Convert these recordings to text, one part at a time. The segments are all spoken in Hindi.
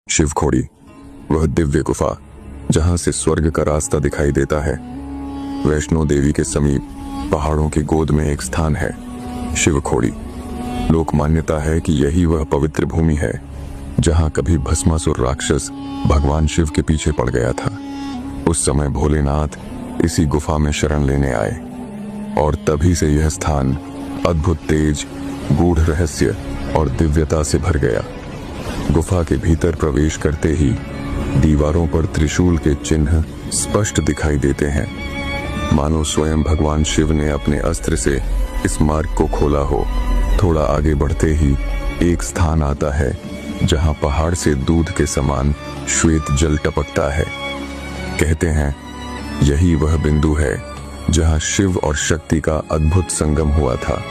शिवखोड़ी, वह दिव्य गुफा जहां से स्वर्ग का रास्ता दिखाई देता है। वैष्णो देवी के समीप पहाड़ों की गोद में एक स्थान है, शिवखोड़ी। लोक मान्यता है कि यही वह पवित्र भूमि है जहां कभी भस्मासुर राक्षस भगवान शिव के पीछे पड़ गया था। उस समय भोलेनाथ इसी गुफा में शरण लेने आए और तभी से यह स्थान अद्भुत तेज, गूढ़ रहस्य और दिव्यता से भर गया। गुफा के भीतर प्रवेश करते ही दीवारों पर त्रिशूल के चिन्ह स्पष्ट दिखाई देते हैं, मानो स्वयं भगवान शिव ने अपने अस्त्र से इस मार्ग को खोला हो। थोड़ा आगे बढ़ते ही एक स्थान आता है जहां पहाड़ से दूध के समान श्वेत जल टपकता है। कहते हैं यही वह बिंदु है जहां शिव और शक्ति का अद्भुत संगम हुआ था।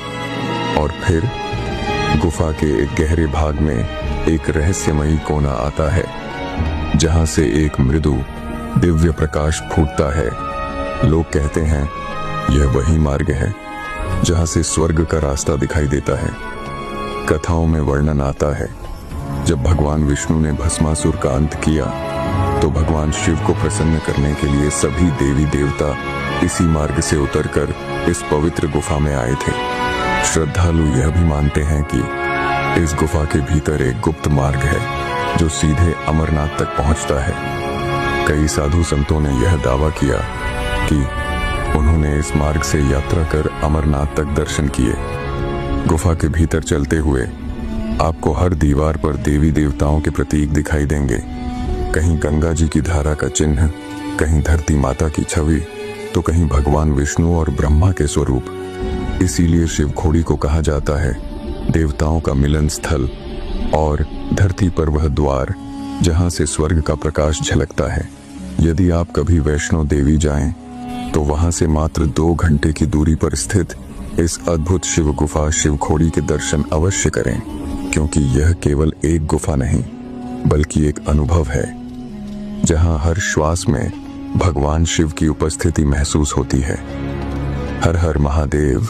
और फिर गुफा के एक गहरे भाग में एक रहस्यमयी कोना आता है जहां से एक मृदु दिव्य प्रकाश फूटता है। लोग कहते हैं यह वही मार्ग है जहां से स्वर्ग का रास्ता दिखाई देता है। कथाओं में वर्णन आता है जब भगवान विष्णु ने भस्मासुर का अंत किया तो भगवान शिव को प्रसन्न करने के लिए सभी देवी देवता इसी मार्ग से उतरकर इस पवित्र गुफा में आए थे। श्रद्धालु यह भी मानते हैं कि इस गुफा के भीतर एक गुप्त मार्ग है जो सीधे अमरनाथ तक पहुंचता है। कई साधु संतों ने यह दावा किया कि उन्होंने इस मार्ग से यात्रा कर अमरनाथ तक दर्शन किए। गुफा के भीतर चलते हुए आपको हर दीवार पर देवी देवताओं के प्रतीक दिखाई देंगे। कहीं गंगा जी की धारा का चिन्ह, कहीं धरती माता की छवि, तो कहीं भगवान विष्णु और ब्रह्मा के स्वरूप। इसीलिए शिवखोड़ी को कहा जाता है देवताओं का मिलन स्थल और धरती पर वह द्वार जहां से स्वर्ग का प्रकाश झलकता है। यदि आप कभी वैष्णो देवी जाएं तो वहां से मात्र 2 घंटे की दूरी पर स्थित इस अद्भुत शिव गुफा शिवखोड़ी के दर्शन अवश्य करें, क्योंकि यह केवल एक गुफा नहीं बल्कि एक अनुभव है जहां हर श्वास में भगवान शिव की उपस्थिति महसूस होती है। हर हर महादेव।